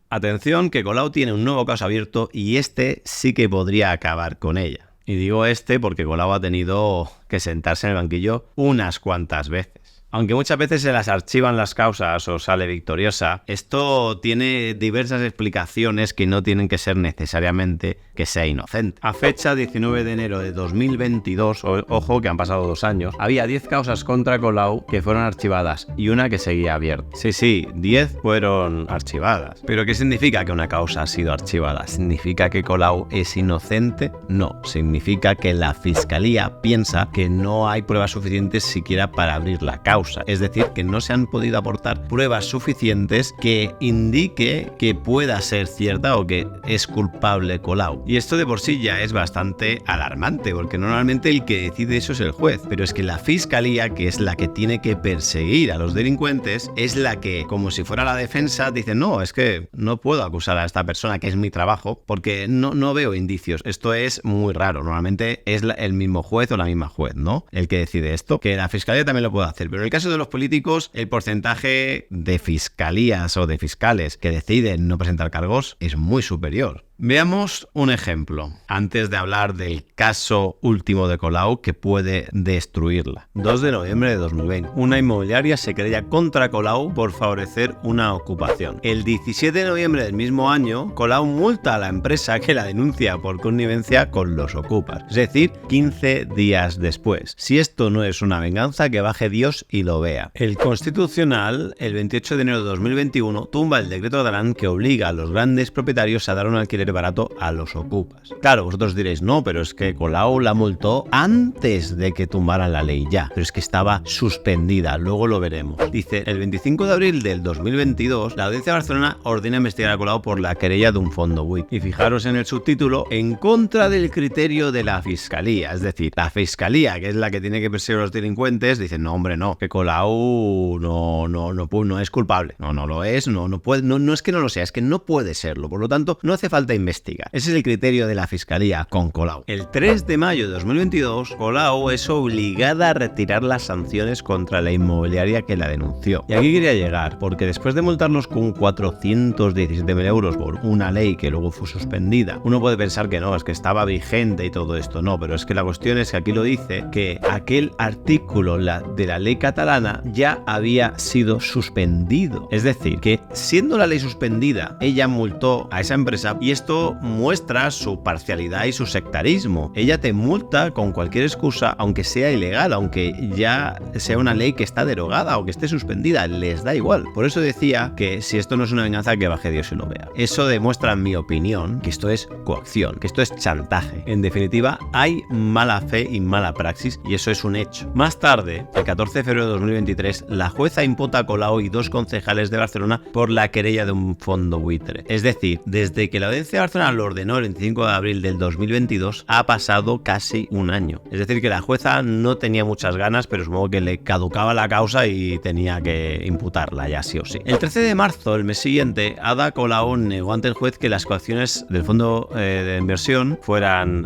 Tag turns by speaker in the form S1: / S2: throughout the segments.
S1: Atención, que Colau tiene un nuevo caso abierto y este sí que podría acabar con ella. Y digo porque Colau ha tenido que sentarse en el banquillo unas cuantas veces. Aunque muchas veces se las archivan las causas o sale victoriosa, esto tiene diversas explicaciones que no tienen que ser necesariamente que sea inocente. A fecha 19 de enero de 2022, ojo que han pasado 2 años, había 10 causas contra Colau que fueron archivadas y una que seguía abierta. Sí, 10 fueron archivadas. ¿Pero qué significa que una causa ha sido archivada? ¿Significa que Colau es inocente? No, significa que la Fiscalía piensa que no hay pruebas suficientes siquiera para abrir la causa. Es decir, que no se han podido aportar pruebas suficientes que indique que pueda ser cierta o que es culpable Colau. Y esto de por sí ya es bastante alarmante, porque normalmente el que decide eso es el juez, pero es que la Fiscalía, que es la que tiene que perseguir a los delincuentes, es la que, como si fuera la defensa, dice no, es que no puedo acusar a esta persona, que es mi trabajo, porque no veo indicios. Esto es muy raro, normalmente es el mismo juez o la misma juez, ¿no? El que decide esto, que la Fiscalía también lo puede hacer, pero en el caso de los políticos, el porcentaje de fiscalías o de fiscales que deciden no presentar cargos es muy superior. Veamos un ejemplo, antes de hablar del caso último de Colau que puede destruirla. 2 de noviembre de 2020. Una inmobiliaria se querella contra Colau por favorecer una ocupación. El 17 de noviembre del mismo año, Colau multa a la empresa que la denuncia por connivencia con los ocupas. Es decir, 15 días después. Si esto no es una venganza, que baje Dios y lo vea. El Constitucional, el 28 de enero de 2021, tumba el decreto Adarán que obliga a los grandes propietarios a dar un alquiler barato a los ocupas. Claro, vosotros diréis, no, pero es que Colau la multó antes de que tumbaran la ley ya, pero es que estaba suspendida, luego lo veremos. Dice, el 25 de abril del 2022, la Audiencia de Barcelona ordena investigar a Colau por la querella de un fondo buit. Y fijaros en el subtítulo, en contra del criterio de la Fiscalía, es decir, la Fiscalía, que es la que tiene que perseguir a los delincuentes, dice, no, hombre, no, que Colau no es culpable. No lo es, no puede, no es que no lo sea, es que no puede serlo. Por lo tanto, no hace falta investigar. Ese es el criterio de la Fiscalía con Colau. El 3 de mayo de 2022, Colau es obligada a retirar las sanciones contra la inmobiliaria que la denunció. Y aquí quería llegar, porque después de multarnos con 417.000 euros por una ley que luego fue suspendida, uno puede pensar que no, es que estaba vigente y todo esto. No, pero es que la cuestión es que aquí lo dice, que aquel artículo de la ley catalana ya había sido suspendido. Es decir, que siendo la ley suspendida, ella multó a esa empresa y esto muestra su parcialidad y su sectarismo. Ella te multa con cualquier excusa, aunque sea ilegal, aunque ya sea una ley que está derogada o que esté suspendida, les da igual. Por eso decía que si esto no es una venganza, que baje Dios y lo vea. Eso demuestra, en mi opinión, que esto es coacción, que esto es chantaje. En definitiva, hay mala fe y mala praxis y eso es un hecho. Más tarde, el 14 de febrero de 2023, la jueza imputa a Colau y 2 concejales de Barcelona por la querella de un fondo buitre. Es decir, desde que la Audiencia de Barcelona lo ordenó el 25 de abril del 2022, ha pasado casi un año. Es decir, que la jueza no tenía muchas ganas, pero supongo que le caducaba la causa y tenía que imputarla ya sí o sí. El 13 de marzo, el mes siguiente, Ada Colau negó ante el juez que las coacciones del fondo de inversión fueran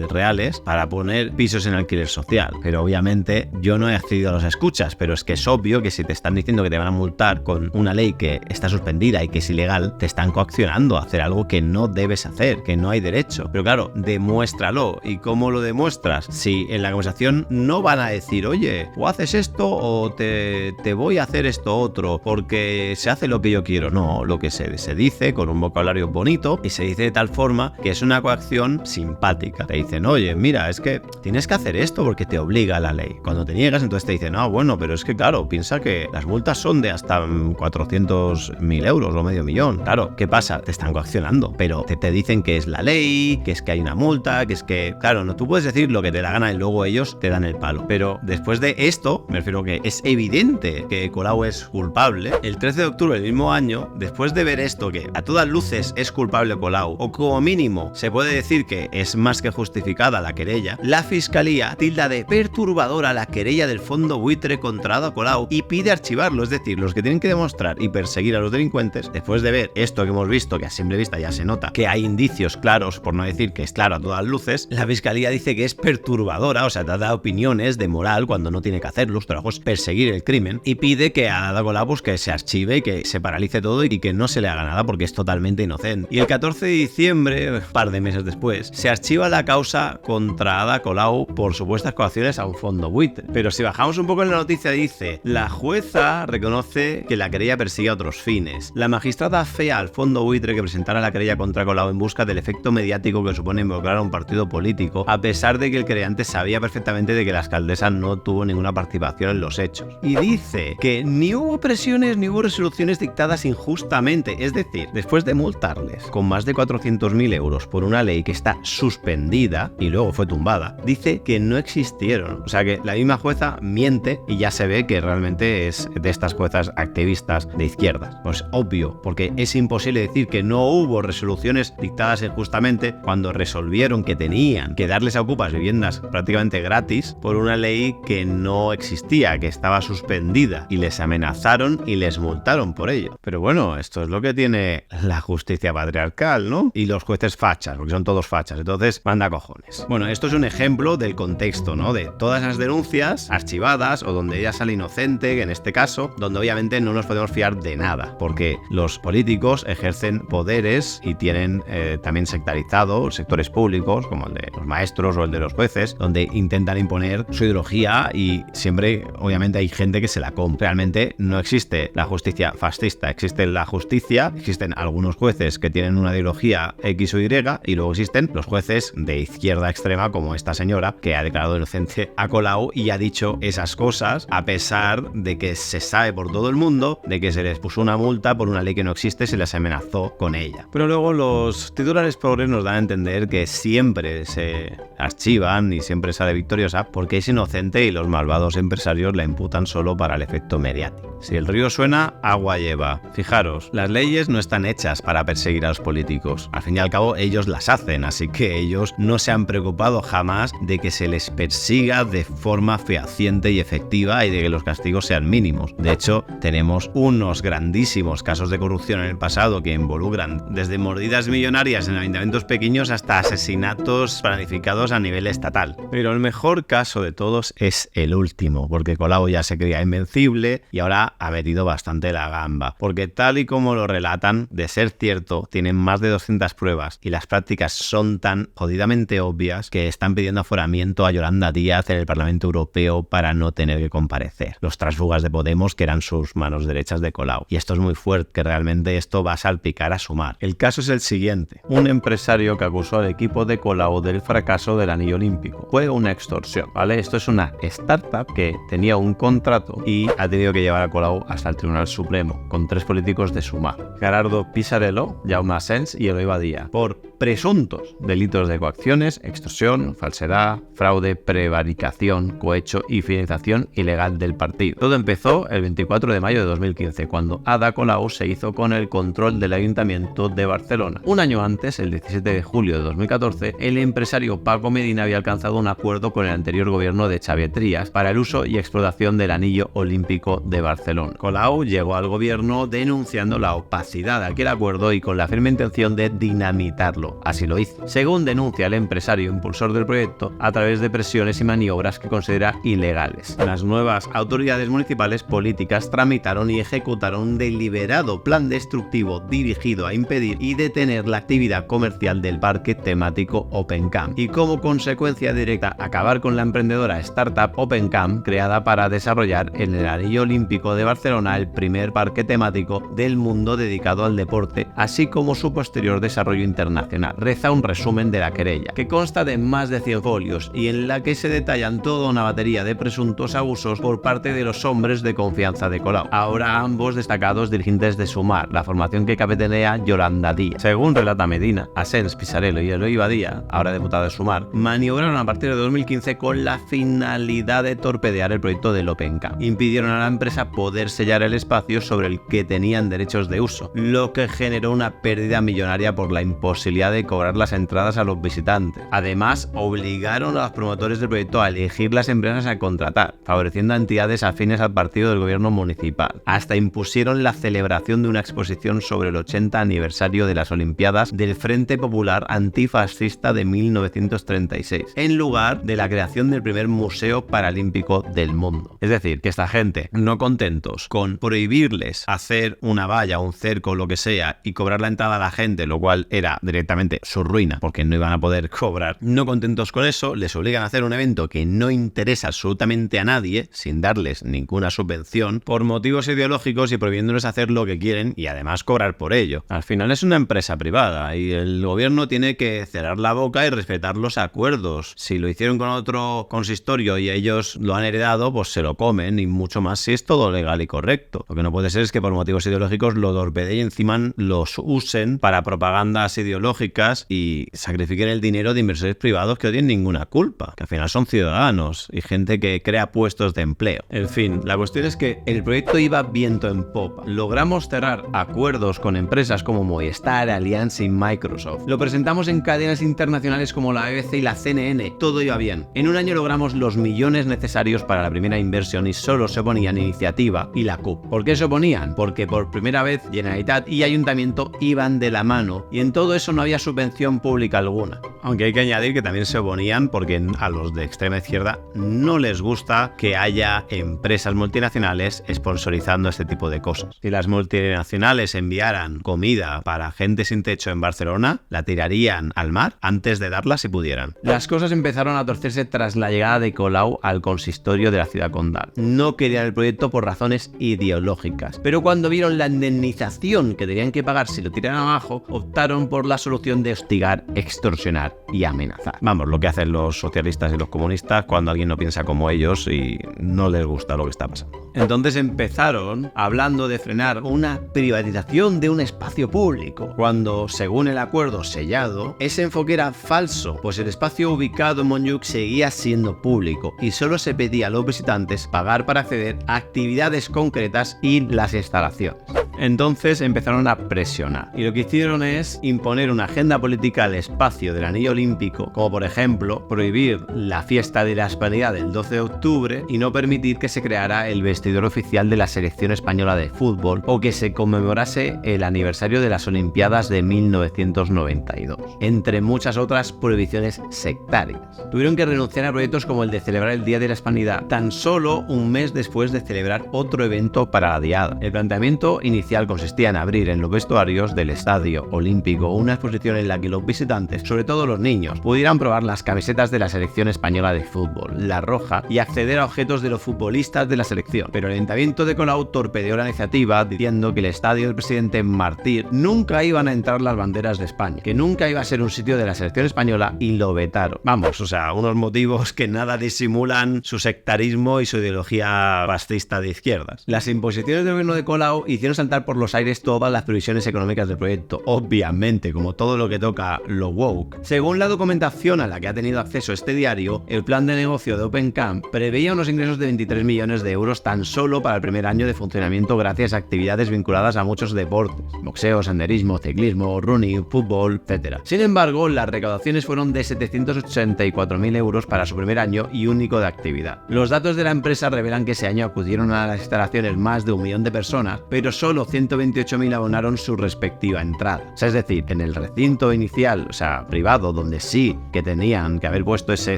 S1: reales para poner pisos en alquiler social. Pero obviamente yo no he accedido a las escuchas, pero es que es obvio que si te están diciendo que te van a multar con una ley que está suspendida y que es ilegal, te están coaccionando a hacer algo que no debes hacer, que no hay derecho. Pero claro, demuéstralo. ¿Y cómo lo demuestras? Si en la conversación no van a decir, oye, o haces esto o te voy a hacer esto otro porque se hace lo que yo quiero. No, lo que se dice con un vocabulario bonito y se dice de tal forma que es una coacción simpática. Te dicen, oye, mira, es que tienes que hacer esto porque te obliga la ley. Cuando te niegas, entonces te dicen, bueno, pero es que claro, piensa que las multas son de hasta 400.000 euros o medio millón. Claro, ¿qué pasa? Te están coaccionando, pero te dicen que es la ley, que es que hay una multa, que es que, claro, no, tú puedes decir lo que te da gana y luego ellos te dan el palo. Pero después de esto, me refiero que es evidente que Colau es culpable. El 13 de octubre del mismo año, después de ver esto, que a todas luces es culpable Colau, o como mínimo se puede decir que es más que justificada la querella, la Fiscalía tilda de perturbadora la querella del fondo buitre contra Ada Colau y pide archivarlo. Es decir, los que tienen que demostrar y perseguir a los delincuentes, después de ver esto que hemos visto, que a simple vista ya se nota que hay indicios claros, por no decir que es claro a todas luces, la Fiscalía dice que es perturbadora, o sea, da opiniones de moral cuando no tiene que hacerlo, su trabajo es perseguir el crimen, y pide que a Ada Colau pues, que se archive y que se paralice todo y que no se le haga nada porque es totalmente inocente. Y el 14 de diciembre, un par de meses después, se archiva la causa contra Ada Colau por supuestas coacciones a un fondo buitre. Pero si bajamos un poco en la noticia, dice: la jueza reconoce que la querella persigue a otros fines. La magistrada afea al fondo buitre que presentara la querella contra Colau en busca del efecto mediático que supone involucrar a un partido político, a pesar de que el querellante sabía perfectamente de que la alcaldesa no tuvo ninguna participación en los hechos. Y dice que ni hubo presiones ni hubo resoluciones dictadas injustamente, es decir, después de multarles con más de 400.000 euros por una ley que está suspendida y luego fue tumbada, dice que no existieron. O sea que la misma jueza miente y ya se ve que realmente es de estas juezas activistas de izquierdas. Pues obvio, porque es imposible decir que no hubo resoluciones dictadas injustamente cuando resolvieron que tenían que darles a Okupas viviendas prácticamente gratis por una ley que no existía, que estaba suspendida, y les amenazaron y les multaron por ello. Pero bueno, esto es lo que tiene la justicia patriarcal, ¿no? Y los jueces fachas, porque son todos fachas, entonces manda cojones. Bueno, esto es un ejemplo del contexto, ¿no? De todas las denuncias archivadas o donde ella sale inocente, en este caso, donde obviamente no nos podemos fiar de nada, porque los políticos ejercen poderes y tienen también sectarizados sectores públicos, como el de los maestros o el de los jueces, donde intentan imponer su ideología y siempre, obviamente, hay gente que se la compra. Realmente no existe la justicia fascista, existe la justicia, existen algunos jueces que tienen una ideología X o Y, y luego existen los jueces de izquierda extrema, como esta señora, que ha declarado inocente a Colau y ha dicho esas cosas a pesar de que se sabe por todo el mundo de que se les puso una multa por una ley que no existe, se les amenazó con ella. Pero luego los titulares progres nos dan a entender que siempre se archivan y siempre sale victoriosa porque es inocente y los malvados empresarios la imputan solo para el efecto mediático. Si el río suena, agua lleva. Fijaros, las leyes no están hechas para perseguir a los políticos. Al fin y al cabo, ellos las hacen, así que ellos no se han preocupado jamás de que se les persiga de forma fehaciente y efectiva y de que los castigos sean mínimos. De hecho, tenemos unos grandísimos casos de corrupción en el pasado que involucran desde mordidas millonarias en ayuntamientos pequeños hasta asesinatos planificados a nivel estatal. Pero el mejor caso de todos es el último, porque Colau ya se creía invencible y ahora ha metido bastante la gamba, porque tal y como lo relatan, de ser cierto, tienen más de 200 pruebas y las prácticas son tan jodidamente obvias que están pidiendo aforamiento a Yolanda Díaz en el Parlamento Europeo para no tener que comparecer. Los tránsfugas de Podemos, que eran sus manos derechas de Colau. Y esto es muy fuerte, que realmente esto va a salpicar a Sumar. El caso es el siguiente. Un empresario que acusó al equipo de Colau del fracaso del anillo olímpico. Fue una extorsión, ¿vale? Esto es una startup que tenía un contrato y ha tenido que llevar a Colau hasta el Tribunal Supremo, con 3 políticos de Sumar: Gerardo Pisarello, Jaume Asens y Eloy Badía, por presuntos delitos de coacciones, extorsión, falsedad, fraude, prevaricación, cohecho y financiación ilegal del partido. Todo empezó el 24 de mayo de 2015, cuando Ada Colau se hizo con el control del Ayuntamiento de Barcelona. Un año antes, el 17 de julio de 2014, el empresario Paco Medina había alcanzado un acuerdo con el anterior gobierno de Xavier Trias para el uso y explotación del anillo olímpico de Barcelona. Colau llegó al gobierno denunciando la opacidad de aquel acuerdo y con la firme intención de dinamitarlo. Así lo hizo, según denuncia el empresario impulsor del proyecto, a través de presiones y maniobras que considera ilegales. Las nuevas autoridades municipales políticas tramitaron y ejecutaron un deliberado plan destructivo dirigido a impedir y detener la actividad comercial del parque temático OpenCamp y, como consecuencia directa, acabar con la emprendedora startup OpenCamp, creada para desarrollar en el anillo olímpico de Barcelona el primer parque temático del mundo dedicado al deporte, así como su posterior desarrollo internacional. Reza un resumen de la querella, que consta de más de 100 folios y en la que se detallan toda una batería de presuntos abusos por parte de los hombres de confianza de Colau, ahora ambos destacados dirigentes de Sumar, la formación que capitanea Yolanda Díaz. Según relata Medina, Asens, Pisarello y Eloy Badía, ahora diputado de Sumar, maniobraron a partir de 2015 con la finalidad de torpedear el proyecto del OpenCamp. Impidieron a la empresa poder sellar el espacio sobre el que tenían derechos de uso, lo que generó una pérdida millonaria por la imposibilidad necesidad de cobrar las entradas a los visitantes. Además, obligaron a los promotores del proyecto a elegir las empresas a contratar, favoreciendo a entidades afines al partido del gobierno municipal. Hasta impusieron la celebración de una exposición sobre el 80 aniversario de las Olimpiadas del Frente Popular Antifascista de 1936, en lugar de la creación del primer museo paralímpico del mundo. Es decir, que esta gente, no contentos con prohibirles hacer una valla, un cerco, lo que sea, y cobrar la entrada a la gente, lo cual era directamente su ruina, porque no iban a poder cobrar. No contentos con eso, les obligan a hacer un evento que no interesa absolutamente a nadie, sin darles ninguna subvención, por motivos ideológicos y prohibiéndoles hacer lo que quieren y además cobrar por ello. Al final es una empresa privada y el gobierno tiene que cerrar la boca y respetar los acuerdos. Si lo hicieron con otro consistorio y ellos lo han heredado, pues se lo comen, y mucho más si es todo legal y correcto. Lo que no puede ser es que por motivos ideológicos lo torpedeen y encima los usen para propagandas ideológicas y sacrifiquen el dinero de inversores privados que no tienen ninguna culpa, que al final son ciudadanos y gente que crea puestos de empleo. En fin, la cuestión es que el proyecto iba viento en popa. Logramos cerrar acuerdos con empresas como Movistar, Allianz y Microsoft. Lo presentamos en cadenas internacionales como la BBC y la CNN. Todo iba bien. En un año logramos los millones necesarios para la primera inversión y solo se oponían Iniciativa y la CUP. ¿Por qué se oponían? Porque por primera vez Generalitat y Ayuntamiento iban de la mano y en todo eso no había subvención pública alguna. Aunque hay que añadir que también se oponían porque a los de extrema izquierda no les gusta que haya empresas multinacionales sponsorizando este tipo de cosas. Si las multinacionales enviaran comida para gente sin techo en Barcelona, la tirarían al mar antes de darla si pudieran. Las cosas empezaron a torcerse tras la llegada de Colau al consistorio de la ciudad condal. No querían el proyecto por razones ideológicas, pero cuando vieron la indemnización que tenían que pagar si lo tiraran abajo, optaron por la solución de hostigar, extorsionar y amenazar. Vamos, lo que hacen los socialistas y los comunistas cuando alguien no piensa como ellos y no les gusta lo que está pasando. Entonces empezaron hablando de frenar una privatización de un espacio público, cuando, según el acuerdo sellado, ese enfoque era falso, pues el espacio ubicado en Montjuïc seguía siendo público y solo se pedía a los visitantes pagar para acceder a actividades concretas y las instalaciones. Entonces empezaron a presionar y lo que hicieron es imponer una agenda política al espacio del anillo olímpico, como por ejemplo prohibir la fiesta de la Hispanidad del 12 de octubre y no permitir que se creara el vestidor oficial de la selección española de fútbol o que se conmemorase el aniversario de las Olimpiadas de 1992, entre muchas otras prohibiciones sectarias. Tuvieron que renunciar a proyectos como el de celebrar el Día de la Hispanidad tan solo un mes después de celebrar otro evento para la Diada. El planteamiento inicial consistía en abrir en los vestuarios del Estadio Olímpico una exposición en la que los visitantes, sobre todo los niños, pudieran probar las camisetas de la selección española de fútbol, la roja, y acceder a objetos de los futbolistas de la selección. Pero el Ayuntamiento de Colau torpedeó la iniciativa diciendo que el estadio del presidente Martí nunca iban a entrar las banderas de España, que nunca iba a ser un sitio de la selección española y lo vetaron. Vamos, o sea, unos motivos que nada disimulan su sectarismo y su ideología fascista de izquierdas. Las imposiciones del gobierno de Colau hicieron saltar por los aires todas las previsiones económicas del proyecto, obviamente, como todo lo que toca lo woke. Según la documentación a la que ha tenido acceso este diario, el plan de negocio de OpenCamp preveía unos ingresos de 23 millones de euros tan solo para el primer año de funcionamiento gracias a actividades vinculadas a muchos deportes, boxeo, senderismo, ciclismo, running, fútbol, etc. Sin embargo, las recaudaciones fueron de 784.000 euros para su primer año y único de actividad. Los datos de la empresa revelan que ese año acudieron a las instalaciones más de 1 millón de personas, pero solo 128.000 abonaron su respectiva entrada. O sea, es decir, en el recinto inicial, o sea, privado, donde sí que tenían que haber puesto ese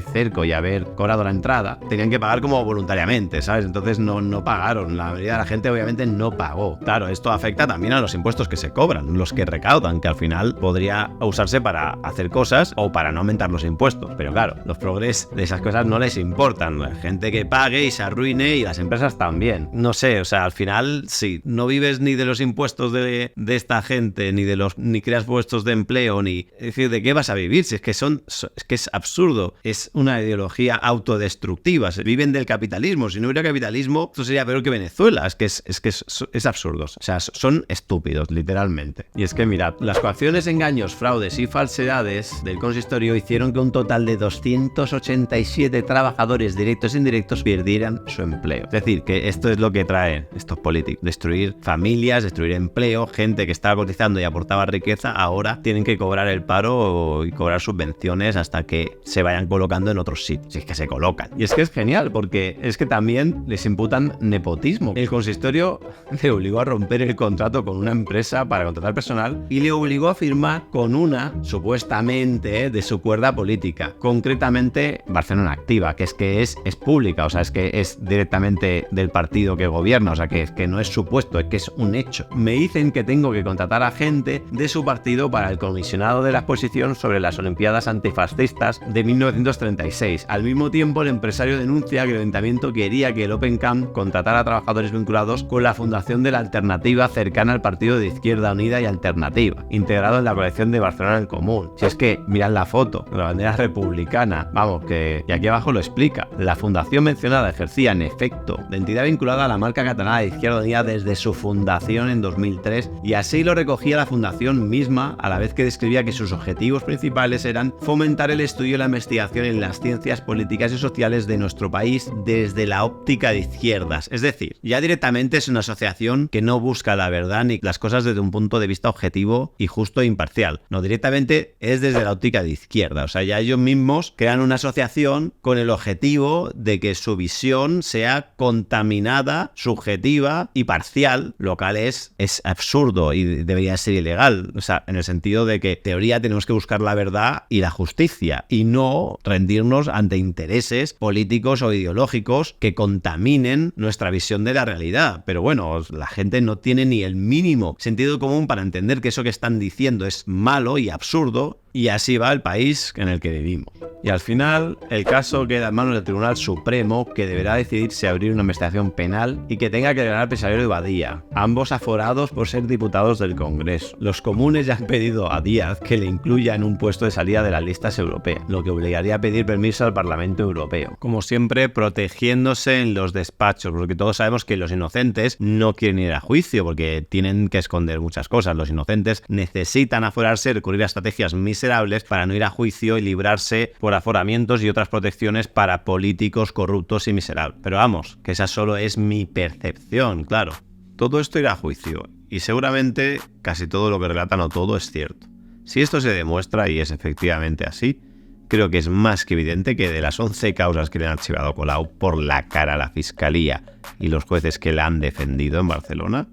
S1: cerco y haber cobrado la entrada, tenían que pagar como voluntariamente, ¿sabes? Entonces no pagaron. La mayoría de la gente obviamente no pagó. Claro, esto afecta también a los impuestos que se cobran, los que recaudan, que al final podría usarse para hacer cosas o para no aumentar los impuestos. Pero claro, los progres de esas cosas no les importan. La gente que pague y se arruine y las empresas también. No sé, o sea, al final, sí, no vives ni de los impuestos de esta gente, ni creas puestos de empleo, ni... Es decir, ¿de qué vas a vivir? Si es que es que es absurdo. Es una ideología autodestructiva. Se viven del capitalismo. Si no hubiera capitalismo, esto sería peor que Venezuela. Es que es absurdo. O sea, son estúpidos, literalmente. Y es que, mirad, las coacciones, engaños, fraudes y falsedades del consistorio hicieron que un total de 287 trabajadores directos e indirectos perdieran su empleo. Es decir, que esto es lo que traen estos políticos. Destruir familias familias, destruir empleo, gente que estaba cotizando y aportaba riqueza, ahora tienen que cobrar el paro y cobrar subvenciones hasta que se vayan colocando en otros sitios, si es que se colocan. Y es que es genial, porque es que también les imputan nepotismo. El consistorio le obligó a romper el contrato con una empresa para contratar personal y le obligó a firmar con una, supuestamente, de su cuerda política, concretamente Barcelona Activa, que es pública, o sea, es que es directamente del partido que gobierna, o sea, que no es supuesto, es que es un hecho. Me dicen que tengo que contratar a gente de su partido para el comisionado de la exposición sobre las Olimpiadas antifascistas de 1936. Al mismo tiempo, el empresario denuncia que el ayuntamiento quería que el Open Camp contratara a trabajadores vinculados con la fundación de la Alternativa cercana al partido de Izquierda Unida y Alternativa, integrado en la colección de Barcelona en Común. Si es que, mirad la foto, la bandera republicana, vamos, y aquí abajo lo explica. La fundación mencionada ejercía, en efecto, de entidad vinculada a la marca catalana de Izquierda Unida desde su fundación en 2003, y así lo recogía la fundación misma, a la vez que describía que sus objetivos principales eran fomentar el estudio y la investigación en las ciencias políticas y sociales de nuestro país desde la óptica de izquierdas. Es decir, ya directamente es una asociación que no busca la verdad ni las cosas desde un punto de vista objetivo y justo e imparcial. No, directamente es desde la óptica de izquierda. O sea, ya ellos mismos crean una asociación con el objetivo de que su visión sea contaminada, subjetiva y parcial, lo cual es absurdo y debería ser ilegal. O sea, en el sentido de que, en teoría, tenemos que buscar la verdad y la justicia y no rendirnos ante intereses políticos o ideológicos que contaminen nuestra visión de la realidad. Pero bueno, la gente no tiene ni el mínimo sentido común para entender que eso que están diciendo es malo y absurdo, y así va el país en el que vivimos. Y al final, el caso queda en manos del Tribunal Supremo, que deberá decidir si abrir una investigación penal y que tenga que declarar Pesavero y Badía, ambos aforados por ser diputados del Congreso. Los comunes ya han pedido a Díaz que le incluya en un puesto de salida de las listas europeas, lo que obligaría a pedir permiso al Parlamento Europeo. Como siempre, protegiéndose en los despachos, porque todos sabemos que los inocentes no quieren ir a juicio porque tienen que esconder muchas cosas. Los inocentes necesitan aforarse, recurrir a estrategias miserables para no ir a juicio y librarse por aforamientos y otras protecciones para políticos corruptos y miserables. Pero vamos, que esa solo es mi percepción, claro. Todo esto irá a juicio y seguramente casi todo lo que relatan o todo es cierto. Si esto se demuestra y es efectivamente así, creo que es más que evidente que de las 11 causas que le han archivado a Colau por la cara a la Fiscalía y los jueces que la han defendido en Barcelona,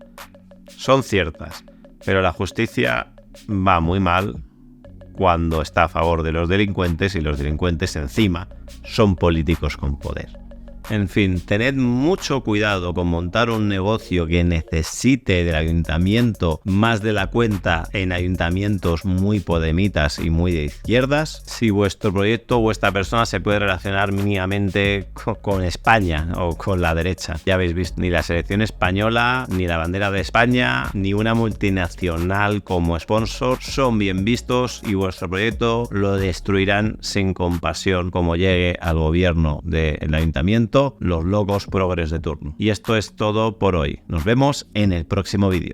S1: son ciertas, pero la justicia va muy mal cuando está a favor de los delincuentes y los delincuentes encima son políticos con poder. En fin, tened mucho cuidado con montar un negocio que necesite del ayuntamiento más de la cuenta en ayuntamientos muy podemitas y muy de izquierdas, si vuestro proyecto o vuestra persona se puede relacionar mínimamente con España o con la derecha. Ya habéis visto, ni la selección española, ni la bandera de España, ni una multinacional como sponsor son bien vistos y vuestro proyecto lo destruirán sin compasión como llegue al gobierno del ayuntamiento los locos progres de turno. Y esto es todo por hoy. Nos vemos en el próximo vídeo.